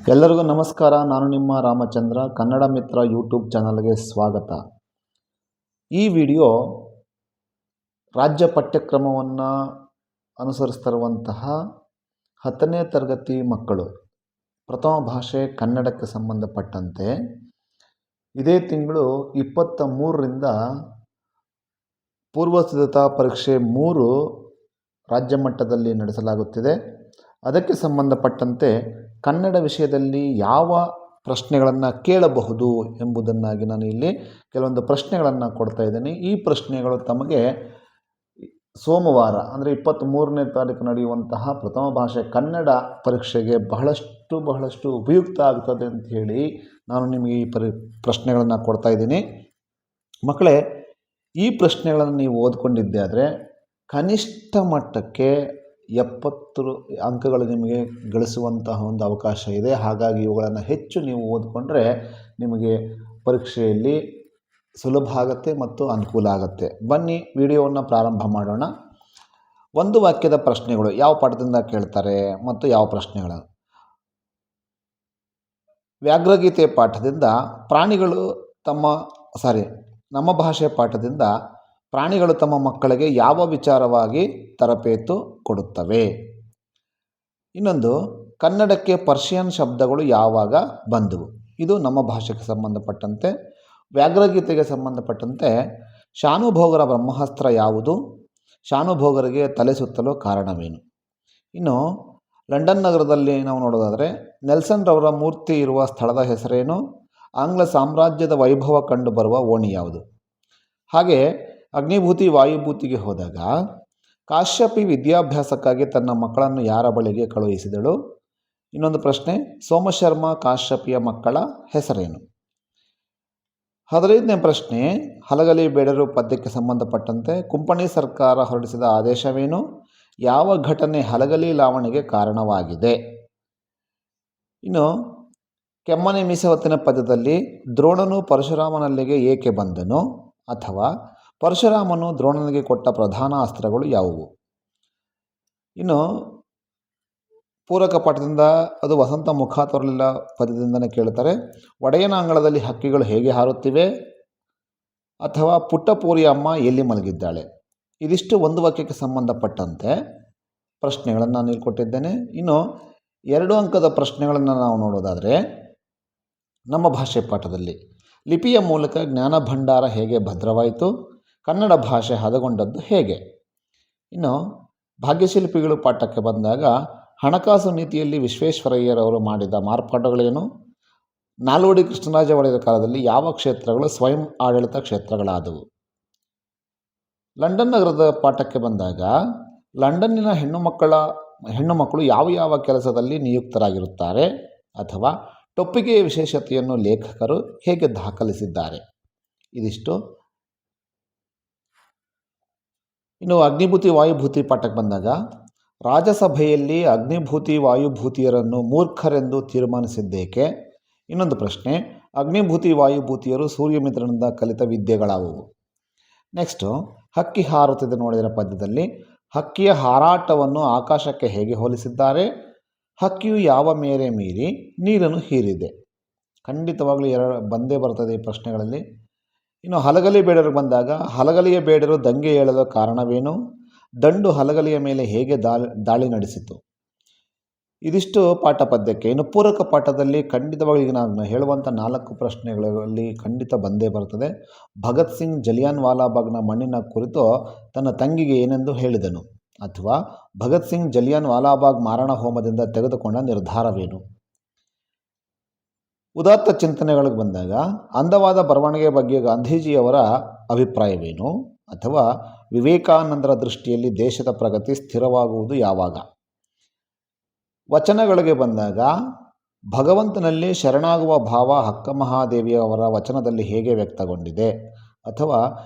ಎಲ್ಲರಿಗೂ ನಮಸ್ಕಾರ. ನಾನು ನಿಮ್ಮ ರಾಮಚಂದ್ರ. ಕನ್ನಡ ಮಿತ್ರ ಯೂಟ್ಯೂಬ್ ಚಾನಲ್ಗೆ ಸ್ವಾಗತ. ಈ ವಿಡಿಯೋ ರಾಜ್ಯ ಪಠ್ಯಕ್ರಮವನ್ನು ಅನುಸರಿಸ್ತಿರುವಂತಹ 10ನೇ ತರಗತಿ ಮಕ್ಕಳು ಪ್ರಥಮ ಭಾಷೆ ಕನ್ನಡಕ್ಕೆ ಸಂಬಂಧಪಟ್ಟಂತೆ ಇದೇ ತಿಂಗಳು 23ರಿಂದ ಪೂರ್ವ ಸಿದ್ಧತಾ ಪರೀಕ್ಷೆ 3 ರಾಜ್ಯ ಮಟ್ಟದಲ್ಲಿ ನಡೆಸಲಾಗುತ್ತಿದೆ. ಅದಕ್ಕೆ ಸಂಬಂಧಪಟ್ಟಂತೆ ಕನ್ನಡ ವಿಷಯದಲ್ಲಿ ಯಾವ ಪ್ರಶ್ನೆಗಳನ್ನು ಕೇಳಬಹುದು ಎಂಬುದನ್ನಾಗಿ ನಾನು ಇಲ್ಲಿ ಕೆಲವೊಂದು ಪ್ರಶ್ನೆಗಳನ್ನು ಕೊಡ್ತಾ ಇದ್ದೀನಿ. ಈ ಪ್ರಶ್ನೆಗಳು ತಮಗೆ ಸೋಮವಾರ ಅಂದರೆ 23ನೇ ತಾರೀಕು ನಡೆಯುವಂತಹ ಪ್ರಥಮ ಭಾಷೆ ಕನ್ನಡ ಪರೀಕ್ಷೆಗೆ ಬಹಳಷ್ಟು ಉಪಯುಕ್ತ ಆಗ್ತದೆ ಅಂತ ಹೇಳಿ ನಾನು ನಿಮಗೆ ಈ ಪ್ರಶ್ನೆಗಳನ್ನು ಕೊಡ್ತಾ ಇದ್ದೀನಿ. ಮಕ್ಕಳೇ, ಈ ಪ್ರಶ್ನೆಗಳನ್ನು ನೀವು ಓದ್ಕೊಂಡಿದ್ದೆ ಆದರೆ ಕನಿಷ್ಠ ಮಟ್ಟಕ್ಕೆ 70 ಅಂಕಗಳು ನಿಮಗೆ ಗಳಿಸುವಂತಹ ಒಂದು ಅವಕಾಶ ಇದೆ. ಹಾಗಾಗಿ ಇವುಗಳನ್ನು ಹೆಚ್ಚು ನೀವು ಓದಿಕೊಂಡ್ರೆ ನಿಮಗೆ ಪರೀಕ್ಷೆಯಲ್ಲಿ ಸುಲಭ ಆಗುತ್ತೆ ಮತ್ತು ಅನುಕೂಲ ಆಗುತ್ತೆ. ಬನ್ನಿ ವಿಡಿಯೋವನ್ನು ಪ್ರಾರಂಭ ಮಾಡೋಣ. ಒಂದು ವಾಕ್ಯದ ಪ್ರಶ್ನೆಗಳು ಯಾವ ಪಾಠದಿಂದ ಕೇಳ್ತಾರೆ ಮತ್ತು ಯಾವ ಪ್ರಶ್ನೆಗಳು? ವ್ಯಾಘ್ರಗೀತೆ ಪಾಠದಿಂದ ನಮ್ಮ ಭಾಷೆ ಪಾಠದಿಂದ ಪ್ರಾಣಿಗಳು ತಮ್ಮ ಮಕ್ಕಳಿಗೆ ಯಾವ ವಿಚಾರವಾಗಿ ತರಬೇತು ಕೊಡುತ್ತವೆ? ಇನ್ನೊಂದು, ಕನ್ನಡಕ್ಕೆ ಪರ್ಷಿಯನ್ ಶಬ್ದಗಳು ಯಾವಾಗ ಬಂದವು? ಇದು ನಮ್ಮ ಭಾಷೆಗೆ ಸಂಬಂಧಪಟ್ಟಂತೆ. ವ್ಯಾಘ್ರಗೀತೆಗೆ ಸಂಬಂಧಪಟ್ಟಂತೆ ಶಾನುಭೋಗರ ಬ್ರಹ್ಮಾಸ್ತ್ರ ಯಾವುದು? ಶಾನುಭೋಗರಿಗೆ ತಲೆ ಸುತ್ತಲು ಕಾರಣವೇನು? ಇನ್ನು ಲಂಡನ್ ನಗರದಲ್ಲಿ ನಾವು ನೋಡೋದಾದರೆ ನೆಲ್ಸನ್ ರವರ ಮೂರ್ತಿ ಇರುವ ಸ್ಥಳದ ಹೆಸರೇನು? ಆಂಗ್ಲ ಸಾಮ್ರಾಜ್ಯದ ವೈಭವ ಕಂಡು ಬರುವ ಓಣಿ ಯಾವುದು? ಹಾಗೆ ಅಗ್ನಿಭೂತಿ ವಾಯುಭೂತಿಗೆ ಹೋದಾಗ ಕಾಶ್ಯಪಿ ವಿದ್ಯಾಭ್ಯಾಸಕ್ಕಾಗಿ ತನ್ನ ಮಕ್ಕಳನ್ನು ಯಾರ ಬಳಿಗೆ ಕಳುಹಿಸಿದಳು? ಇನ್ನೊಂದು ಪ್ರಶ್ನೆ, ಸೋಮಶರ್ಮ ಕಾಶ್ಯಪಿಯ ಮಕ್ಕಳ ಹೆಸರೇನು? 15ನೇ ಪ್ರಶ್ನೆ, ಹಲಗಲಿ ಬೇಡರು ಪದ್ಯಕ್ಕೆ ಸಂಬಂಧಪಟ್ಟಂತೆ ಕುಂಪಣಿ ಸರ್ಕಾರ ಹೊರಡಿಸಿದ ಆದೇಶವೇನು? ಯಾವ ಘಟನೆ ಹಲಗಲಿ ಲಾವಣಿಗೆ ಕಾರಣವಾಗಿದೆ? ಇನ್ನು ಕೆಮ್ಮನೆ ಮೀಸವತ್ತಿನ ಪದ್ಯದಲ್ಲಿ ದ್ರೋಣನು ಪರಶುರಾಮನಲ್ಲಿಗೆ ಏಕೆ ಬಂದನು? ಅಥವಾ ಪರಶುರಾಮನು ದ್ರೋಣನಿಗೆ ಕೊಟ್ಟ ಪ್ರಧಾನ ಅಸ್ತ್ರಗಳು ಯಾವುವು? ಇನ್ನು ಪೂರಕ ಪಾಠದಿಂದ ಅದು ವಸಂತ ಮುಖ ತೋರಲಿಲ್ಲ ಪದ್ಯದಿಂದಲೇ ಕೇಳ್ತಾರೆ. ಒಡೆಯನ ಅಂಗಳದಲ್ಲಿ ಹಕ್ಕಿಗಳು ಹೇಗೆ ಹಾರುತ್ತಿವೆ? ಅಥವಾ ಪುಟ್ಟಪೂರಿ ಅಮ್ಮ ಎಲ್ಲಿ ಮಲಗಿದ್ದಾಳೆ? ಇದಿಷ್ಟು ಒಂದು ವಾಕ್ಯಕ್ಕೆ ಸಂಬಂಧಪಟ್ಟಂತೆ ಪ್ರಶ್ನೆಗಳನ್ನು ನಾನು ಇಲ್ಲಿ ಕೊಟ್ಟಿದ್ದೇನೆ. ಇನ್ನು 2 ಅಂಕದ ಪ್ರಶ್ನೆಗಳನ್ನು ನಾವು ನೋಡೋದಾದರೆ ನಮ್ಮ ಭಾಷೆ ಪಾಠದಲ್ಲಿ ಲಿಪಿಯ ಮೂಲಕ ಜ್ಞಾನ ಭಂಡಾರ ಹೇಗೆ ಭದ್ರವಾಯಿತು? ಕನ್ನಡ ಭಾಷೆ ಹದಗೊಂಡದ್ದು ಹೇಗೆ? ಇನ್ನು ಭಾಗ್ಯಶಿಲ್ಪಿಗಳು ಪಾಠಕ್ಕೆ ಬಂದಾಗ ಹಣಕಾಸು ನೀತಿಯಲ್ಲಿ ವಿಶ್ವೇಶ್ವರಯ್ಯರವರು ಮಾಡಿದ ಮಾರ್ಪಾಡುಗಳೇನು? ನಾಲ್ವಡಿ ಕೃಷ್ಣರಾಜ ಒಡೆಯರ ಕಾಲದಲ್ಲಿ ಯಾವ ಕ್ಷೇತ್ರಗಳು ಸ್ವಯಂ ಆಡಳಿತ ಕ್ಷೇತ್ರಗಳಾದವು? ಲಂಡನ್ ನಗರದ ಪಾಠಕ್ಕೆ ಬಂದಾಗ ಲಂಡನ್ನಿನ ಹೆಣ್ಣು ಮಕ್ಕಳು ಯಾವ ಕೆಲಸದಲ್ಲಿ ನಿಯುಕ್ತರಾಗಿರುತ್ತಾರೆ? ಅಥವಾ ಟೊಪ್ಪಿಗೆಯ ವಿಶೇಷತೆಯನ್ನು ಲೇಖಕರು ಹೇಗೆ ದಾಖಲಿಸಿದ್ದಾರೆ? ಇದಿಷ್ಟು. ಇನ್ನು ಅಗ್ನಿಭೂತಿ ವಾಯುಭೂತಿ ಪಾಠಕ್ಕೆ ಬಂದಾಗ ರಾಜಸಭೆಯಲ್ಲಿ ಅಗ್ನಿಭೂತಿ ವಾಯುಭೂತಿಯರನ್ನು ಮೂರ್ಖರೆಂದು ತೀರ್ಮಾನಿಸಿದ್ದೇಕೆ? ಇನ್ನೊಂದು ಪ್ರಶ್ನೆ, ಅಗ್ನಿಭೂತಿ ವಾಯುಭೂತಿಯರು ಸೂರ್ಯಮಿತ್ರನಿಂದ ಕಲಿತ ವಿದ್ಯೆಗಳಾವುವು? ನೆಕ್ಸ್ಟು, ಹಕ್ಕಿ ಹಾರುತ್ತಿದೆ ನೋಡಿದ ಪದ್ಯದಲ್ಲಿ ಹಕ್ಕಿಯ ಹಾರಾಟವನ್ನು ಆಕಾಶಕ್ಕೆ ಹೇಗೆ ಹೋಲಿಸಿದ್ದಾರೆ? ಹಕ್ಕಿಯು ಯಾವ ಮೇರೆ ಮೀರಿ ನೀರನ್ನು ಹೀರಿದೆ? ಖಂಡಿತವಾಗಲೂ ಬಂದೇ ಬರ್ತದೆ ಈ ಪ್ರಶ್ನೆಗಳಲ್ಲಿ. ಇನ್ನು ಹಲಗಲಿ ಬೇಡರು ಬಂದಾಗ ಹಲಗಲಿಯ ಬೇಡರು ದಂಗೆ ಏಳಲು ಕಾರಣವೇನು? ದಂಡು ಹಲಗಲಿಯ ಮೇಲೆ ಹೇಗೆ ದಾಳಿ ನಡೆಸಿತು? ಇದಿಷ್ಟು ಪಾಠ ಪದ್ಯಕ್ಕೆ. ಇನ್ನು ಪೂರಕ ಪಾಠದಲ್ಲಿ ಖಂಡಿತವಾಗಿ ಈಗ ನಾನು ಹೇಳುವಂಥ 4 ಪ್ರಶ್ನೆಗಳಲ್ಲಿ ಖಂಡಿತ ಬಂದೇ ಬರ್ತದೆ. ಭಗತ್ ಸಿಂಗ್ ಜಲಿಯನ್ ವಾಲಾಬಾಗ್ನ ಮಣ್ಣಿನ ಕುರಿತು ತನ್ನ ತಂಗಿಗೆ ಏನೆಂದು ಹೇಳಿದನು? ಅಥವಾ ಭಗತ್ ಸಿಂಗ್ ಜಲಿಯನ್ ವಾಲಾಬಾಗ್ ಮಾರಣ ಹೋಮದಿಂದ ತೆಗೆದುಕೊಂಡ ನಿರ್ಧಾರವೇನು? ಉದಾತ್ತ ಚಿಂತನೆಗಳಿಗೆ ಬಂದಾಗ ಅಂದವಾದ ಬರವಣಿಗೆ ಬಗ್ಗೆ ಗಾಂಧೀಜಿಯವರ ಅಭಿಪ್ರಾಯವೇನು? ಅಥವಾ ವಿವೇಕಾನಂದರ ದೃಷ್ಟಿಯಲ್ಲಿ ದೇಶದ ಪ್ರಗತಿ ಸ್ಥಿರವಾಗುವುದು ಯಾವಾಗ? ವಚನಗಳಿಗೆ ಬಂದಾಗ ಭಗವಂತನಲ್ಲಿ ಶರಣಾಗುವ ಭಾವ ಅಕ್ಕ ಮಹಾದೇವಿಯವರ ವಚನದಲ್ಲಿ ಹೇಗೆ ವ್ಯಕ್ತಗೊಂಡಿದೆ? ಅಥವಾ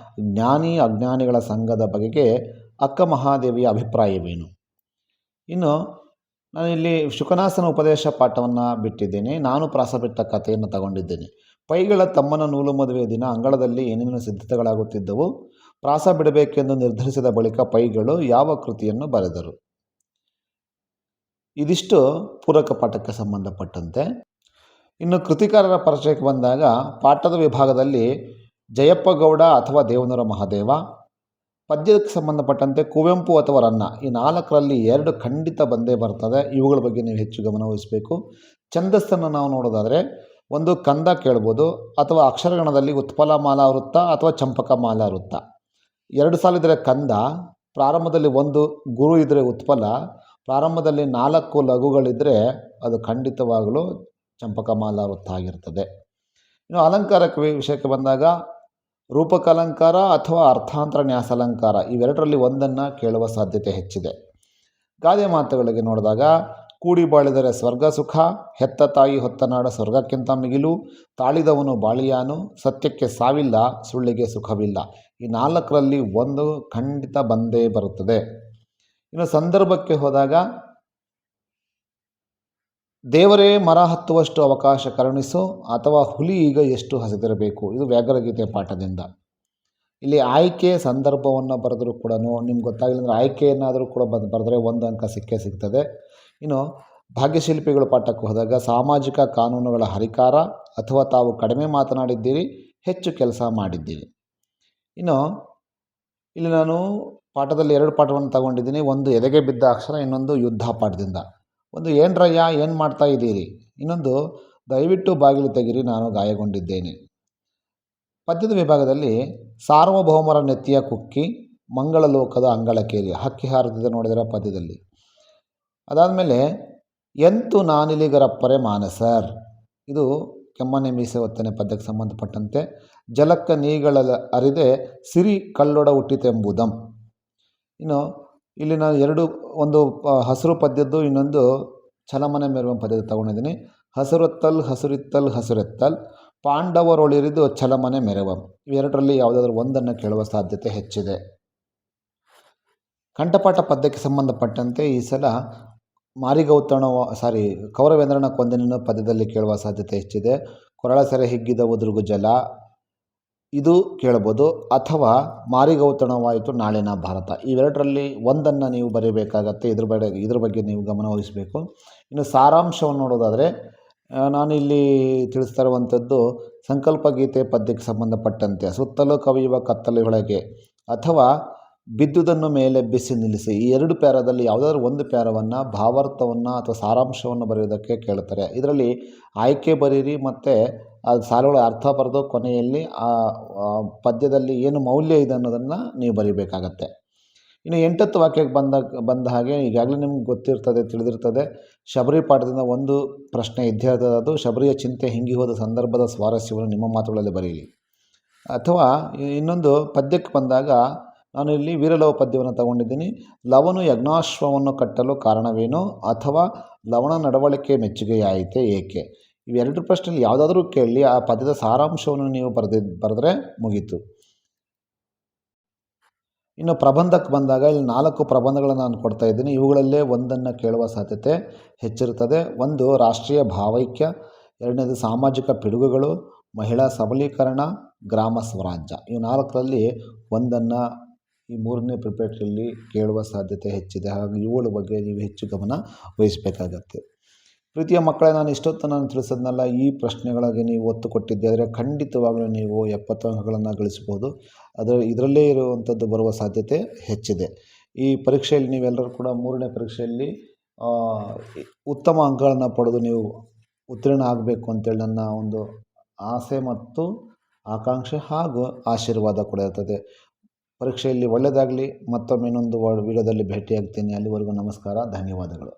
ಜ್ಞಾನಿ ಅಜ್ಞಾನಿಗಳ ಸಂಘದ ಬಗೆಗೆ ಅಕ್ಕ ಮಹಾದೇವಿಯ ಅಭಿಪ್ರಾಯವೇನು? ಇನ್ನು ನಾನಿಲ್ಲಿ ಶುಕನಾಸನ ಉಪದೇಶ ಪಾಠವನ್ನು ಬಿಟ್ಟಿದ್ದೇನೆ. ನಾನು ಪ್ರಾಸಬಿಟ್ಟ ಕಥೆಯನ್ನು ತಗೊಂಡಿದ್ದೇನೆ. ಪೈಗಳ ತಮ್ಮನ ನೂಲು ಮದುವೆ ದಿನ ಅಂಗಳದಲ್ಲಿ ಏನೇನು ಸಿದ್ಧತೆಗಳಾಗುತ್ತಿದ್ದವು? ಪ್ರಾಸ ಬಿಡಬೇಕೆಂದು ನಿರ್ಧರಿಸಿದ ಬಳಿಕ ಪೈಗಳು ಯಾವ ಕೃತಿಯನ್ನು ಬರೆದರು? ಇದಿಷ್ಟು ಪೂರಕ ಪಾಠಕ್ಕೆ ಸಂಬಂಧಪಟ್ಟಂತೆ. ಇನ್ನು ಕೃತಿಕಾರರ ಪರಿಚಯಕ್ಕೆ ಬಂದಾಗ ಪಾಠದ ವಿಭಾಗದಲ್ಲಿ ಜಯಪ್ಪ ಗೌಡ ಅಥವಾ ದೇವನೂರ ಮಹಾದೇವ, ಪದ್ಯಕ್ಕೆ ಸಂಬಂಧಪಟ್ಟಂತೆ ಕುವೆಂಪು ಅಥವಾ ರನ್ನ, ಈ 4ರಲ್ಲಿ 2 ಖಂಡಿತ ಬಂದೇ ಬರ್ತದೆ. ಇವುಗಳ ಬಗ್ಗೆ ನೀವು ಹೆಚ್ಚು ಗಮನ ವಹಿಸಬೇಕು. ಛಂದಸ್ಸನ್ನು ನಾವು ನೋಡೋದಾದರೆ ಒಂದು ಕಂದ ಕೇಳ್ಬೋದು, ಅಥವಾ ಅಕ್ಷರಗಣದಲ್ಲಿ ಉತ್ಪಲಮಾಲಾ ವೃತ್ತ ಅಥವಾ ಚಂಪಕಮಾಲಾ ವೃತ್ತ. 2 ಸಾಲಿದ್ರೆ ಕಂದ, ಪ್ರಾರಂಭದಲ್ಲಿ 1 ಗುರು ಇದ್ದರೆ ಉತ್ಪಲ, ಪ್ರಾರಂಭದಲ್ಲಿ 4 ಲಘುಗಳಿದ್ದರೆ ಅದು ಖಂಡಿತವಾಗಲೂ ಚಂಪಕಮಾಲಾ ವೃತ್ತ ಆಗಿರ್ತದೆ. ಇನ್ನು ಅಲಂಕಾರಕ್ಕೆ ವಿಷಯಕ್ಕೆ ಬಂದಾಗ ರೂಪಕಾಲಂಕಾರ ಅಥವಾ ಅರ್ಥಾಂತರ ನ್ಯಾಸಾಲಂಕಾರ, ಇವೆರಡರಲ್ಲಿ ಒಂದನ್ನು ಕೇಳುವ ಸಾಧ್ಯತೆ ಹೆಚ್ಚಿದೆ. ಗಾದೆ ಮಾತುಗಳಿಗೆ ನೋಡಿದಾಗ ಕೂಡಿ ಬಾಳಿದರೆ ಸ್ವರ್ಗ ಸುಖ, ಹೆತ್ತ ತಾಯಿ ಹೊತ್ತ ನಾಡ ಸ್ವರ್ಗಕ್ಕಿಂತ ಮಿಗಿಲು, ತಾಳಿದವನು ಬಾಳಿಯಾನು, ಸತ್ಯಕ್ಕೆ ಸಾವಿಲ್ಲ, ಸುಳ್ಳಿಗೆ ಸುಖವಿಲ್ಲ. ಈ 4ರಲ್ಲಿ 1 ಖಂಡಿತ ಬಂದೇ ಬರುತ್ತದೆ. ಇನ್ನು ಸಂದರ್ಭಕ್ಕೆ ಹೋದಾಗ ದೇವರೇ ಮರ ಹತ್ತುವಷ್ಟು ಅವಕಾಶ ಕರುಣಿಸು, ಅಥವಾ ಹುಲಿ ಈಗ ಎಷ್ಟು ಹಸಿದಿರಬೇಕು, ಇದು ವ್ಯಾಘ್ರಗೀತೆ ಪಾಠದಿಂದ. ಇಲ್ಲಿ ಆಯ್ಕೆ ಸಂದರ್ಭವನ್ನು ಬರೆದರೂ ಕೂಡ ನಿಮ್ಗೆ ಗೊತ್ತಾಗಿಲ್ಲ ಅಂದರೆ ಆಯ್ಕೆಯನ್ನಾದರೂ ಕೂಡ ಬರೆದ್ರೆ 1 ಅಂಕ ಸಿಕ್ಕೇ ಸಿಗ್ತದೆ. ಇನ್ನು ಭಾಗ್ಯಶಿಲ್ಪಿಗಳು ಪಾಠಕ್ಕೆ ಹೋದಾಗ ಸಾಮಾಜಿಕ ಕಾನೂನುಗಳ ಹರಿಕಾರ, ಅಥವಾ ತಾವು ಕಡಿಮೆ ಮಾತನಾಡಿದ್ದೀರಿ, ಹೆಚ್ಚು ಕೆಲಸ ಮಾಡಿದ್ದೀರಿ. ಇನ್ನು ಇಲ್ಲಿ ನಾನು ಪಾಠದಲ್ಲಿ 2 ಪಾಠವನ್ನು ತಗೊಂಡಿದ್ದೀನಿ. ಒಂದು ಎದೆಗೆ ಬಿದ್ದ ಅಕ್ಷರ, ಇನ್ನೊಂದು ಯುದ್ಧ ಪಾಠದಿಂದ. ಒಂದು ಏನ್ರಯ್ಯ ಏನು ಮಾಡ್ತಾ ಇದ್ದೀರಿ, ಇನ್ನೊಂದು ದಯವಿಟ್ಟು ಬಾಗಿಲು ತೆಗಿರಿ ನಾನು ಗಾಯಗೊಂಡಿದ್ದೇನೆ. ಪದ್ಯದ ವಿಭಾಗದಲ್ಲಿ ಸಾರ್ವಭೌಮರ ನೆತ್ತಿಯ ಕುಕ್ಕಿ, ಮಂಗಳ ಲೋಕದ ಅಂಗಳಕ್ಕೇರಿ, ಹಕ್ಕಿ ಹಾರದಿದೆ ನೋಡಿದರೆ ಪದ್ಯದಲ್ಲಿ. ಅದಾದಮೇಲೆ ಎಂತು ನಾನಿಲಿಗರಪ್ಪರೆ ಮಾನಸರ್, ಇದು ಕೆಮ್ಮನೆ ಮೀಸೆ ಹೊತ್ತನೆ ಪದ್ಯಕ್ಕೆ ಸಂಬಂಧಪಟ್ಟಂತೆ. ಜಲಕ್ಕ ನೀಗಳ ಅರಿದೆ ಸಿರಿ ಕಳ್ಳೊಡ ಹುಟ್ಟಿತೆಂಬುದಂ. ಇನ್ನು ಇಲ್ಲಿ ನಾನು ಒಂದು ಹಸಿರು ಪದ್ಯದ್ದು, ಇನ್ನೊಂದು ಛಲಮನೆ ಮೆರುವ ಪದ್ಯದ ತಗೊಂಡಿದ್ದೀನಿ. ಹಸುರತ್ತಲ್ ಹಸುರಿತ್ತಲ್ ಹಸುರೆತ್ತಲ್, ಪಾಂಡವರೊಳಿರಿದು ಛಲಮನೆ ಮೆರವಂ. ಇವೆರಡರಲ್ಲಿ ಯಾವುದಾದ್ರೂ ಒಂದನ್ನು ಕೇಳುವ ಸಾಧ್ಯತೆ ಹೆಚ್ಚಿದೆ. ಕಂಠಪಾಠ ಪದ್ಯಕ್ಕೆ ಸಂಬಂಧಪಟ್ಟಂತೆ ಈ ಸಲ ಕೌರವೇಂದ್ರನ ಕೊಂದೆನನ್ನು ಪದ್ಯದಲ್ಲಿ ಕೇಳುವ ಸಾಧ್ಯತೆ ಹೆಚ್ಚಿದೆ. ಕೊರಳ ಸೆರೆ ಹಿಗ್ಗಿದ ಉದುರುಗು ಜಲ, ಇದು ಕೇಳ್ಬೋದು. ಅಥವಾ ಮಾರಿಗೌತಣವಾಯಿತು ನಾಳಿನ ಭಾರತ, ಇವೆರಡರಲ್ಲಿ ಒಂದನ್ನು ನೀವು ಬರೀಬೇಕಾಗತ್ತೆ. ಇದ್ರ ಬಗ್ಗೆ ನೀವು ಗಮನ ವಹಿಸಬೇಕು. ಇನ್ನು ಸಾರಾಂಶವನ್ನು ನೋಡೋದಾದರೆ ನಾನಿಲ್ಲಿ ತಿಳಿಸ್ತಾ ಇರುವಂಥದ್ದು ಸಂಕಲ್ಪ ಗೀತೆ ಪದ್ಯಕ್ಕೆ ಸಂಬಂಧಪಟ್ಟಂತೆ ಸುತ್ತಲೂ ಕವಿಯುವ ಕತ್ತಲೆಯೊಳಗೆ, ಅಥವಾ ಬಿದ್ದುದನ್ನು ಮೇಲೆಬ್ಬಿಸಿ ನಿಲ್ಲಿಸಿ, ಈ 2 ಪ್ಯಾರದಲ್ಲಿ ಯಾವುದಾದ್ರೂ ಒಂದು ಪ್ಯಾರವನ್ನು, ಭಾವಾರ್ಥವನ್ನು ಅಥವಾ ಸಾರಾಂಶವನ್ನು ಬರೆಯೋದಕ್ಕೆ ಕೇಳ್ತಾರೆ. ಇದರಲ್ಲಿ ಆಯ್ಕೆ ಬರೀರಿ ಮತ್ತು ಅದು ಸಾಲುಗಳ ಅರ್ಥ ಬರೆದು ಕೊನೆಯಲ್ಲಿ ಆ ಪದ್ಯದಲ್ಲಿ ಏನು ಮೌಲ್ಯ ಇದೆ ಅನ್ನೋದನ್ನು ನೀವು ಬರೀಬೇಕಾಗತ್ತೆ. ಇನ್ನು 8th ವಾಕ್ಯಕ್ಕೆ ಬಂದ ಹಾಗೆ ಈಗಾಗಲೇ ನಿಮ್ಗೆ ಗೊತ್ತಿರ್ತದೆ, ತಿಳಿದಿರ್ತದೆ. ಶಬರಿ ಪಾಠದಿಂದ ಒಂದು ಪ್ರಶ್ನೆ ಇದ್ದೇ ಇರ್ತದೆ. ಅದು ಶಬರಿಯ ಚಿಂತೆ ಹಿಂಗಿ ಹೋದ ಸಂದರ್ಭದ ಸ್ವಾರಸ್ಯವನ್ನು ನಿಮ್ಮ ಮಾತುಗಳಲ್ಲಿ ಬರೀರಿ. ಅಥವಾ ಇನ್ನೊಂದು ಪದ್ಯಕ್ಕೆ ಬಂದಾಗ ನಾನು ಇಲ್ಲಿ ವೀರಲವ ಪದ್ಯವನ್ನು ತಗೊಂಡಿದ್ದೀನಿ. ಲವನು ಯಜ್ಞಾಶ್ವವನ್ನು ಕಟ್ಟಲು ಕಾರಣವೇನು, ಅಥವಾ ಲವಣ ನಡವಳಿಕೆ ಮೆಚ್ಚುಗೆಯಾಯಿತೆ ಏಕೆ. ಇವೆರಡು ಪ್ರಶ್ನೆಯಲ್ಲಿ ಯಾವುದಾದ್ರೂ ಕೇಳಿ ಆ ಪದ್ಯದ ಸಾರಾಂಶವನ್ನು ನೀವು ಬರೆದ್ರೆ ಮುಗೀತು. ಇನ್ನು ಪ್ರಬಂಧಕ್ಕೆ ಬಂದಾಗ ಇಲ್ಲಿ 4 ಪ್ರಬಂಧಗಳನ್ನು ನಾನು ಕೊಡ್ತಾ ಇದ್ದೀನಿ. ಇವುಗಳಲ್ಲೇ ಒಂದನ್ನು ಕೇಳುವ ಸಾಧ್ಯತೆ ಹೆಚ್ಚಿರುತ್ತದೆ. ಒಂದು ರಾಷ್ಟ್ರೀಯ ಭಾವೈಕ್ಯ, 2ನೇದು ಸಾಮಾಜಿಕ ಪಿಡುಗುಗಳು, ಮಹಿಳಾ ಸಬಲೀಕರಣ, ಗ್ರಾಮ ಸ್ವರಾಜ್ಯ. ಇವು 4ರಲ್ಲಿ ಒಂದನ್ನು ಈ 3ನೇ ಪ್ರಿಪೇರ್ಟಲ್ಲಿ ಕೇಳುವ ಸಾಧ್ಯತೆ ಹೆಚ್ಚಿದೆ. ಹಾಗಾಗಿ ಇವುಗಳ ಬಗ್ಗೆ ನೀವು ಹೆಚ್ಚು ಗಮನ ವಹಿಸಬೇಕಾಗತ್ತೆ. ಪ್ರೀತಿಯ ಮಕ್ಕಳೇ, ನಾನು ತಿಳಿಸೋದ್ನಲ್ಲ, ಈ ಪ್ರಶ್ನೆಗಳಿಗೆ ನೀವು ಒತ್ತು ಕೊಟ್ಟಿದ್ದೆ ಆದರೆ ಖಂಡಿತವಾಗಲೂ ನೀವು 70 ಅಂಕಗಳನ್ನು ಗಳಿಸ್ಬೋದು. ಇದರಲ್ಲೇ ಇರುವಂಥದ್ದು ಬರುವ ಸಾಧ್ಯತೆ ಹೆಚ್ಚಿದೆ. ಈ ಪರೀಕ್ಷೆಯಲ್ಲಿ ನೀವೆಲ್ಲರೂ ಕೂಡ 3ನೇ ಪರೀಕ್ಷೆಯಲ್ಲಿ ಉತ್ತಮ ಅಂಕಗಳನ್ನು ಪಡೆದು ನೀವು ಉತ್ತೀರ್ಣ ಆಗಬೇಕು ಅಂತೇಳಿ ನನ್ನ ಒಂದು ಆಸೆ ಮತ್ತು ಆಕಾಂಕ್ಷೆ ಹಾಗೂ ಆಶೀರ್ವಾದ ಕೂಡ ಇರ್ತದೆ. ಪರೀಕ್ಷೆಯಲ್ಲಿ ಒಳ್ಳೆಯದಾಗಲಿ. ಮತ್ತೊಮ್ಮೆ ಇನ್ನೊಂದು ವಿಡಿಯೋದಲ್ಲಿ ಭೇಟಿಯಾಗ್ತೀನಿ. ಅಲ್ಲಿವರೆಗೂ ನಮಸ್ಕಾರ, ಧನ್ಯವಾದಗಳು.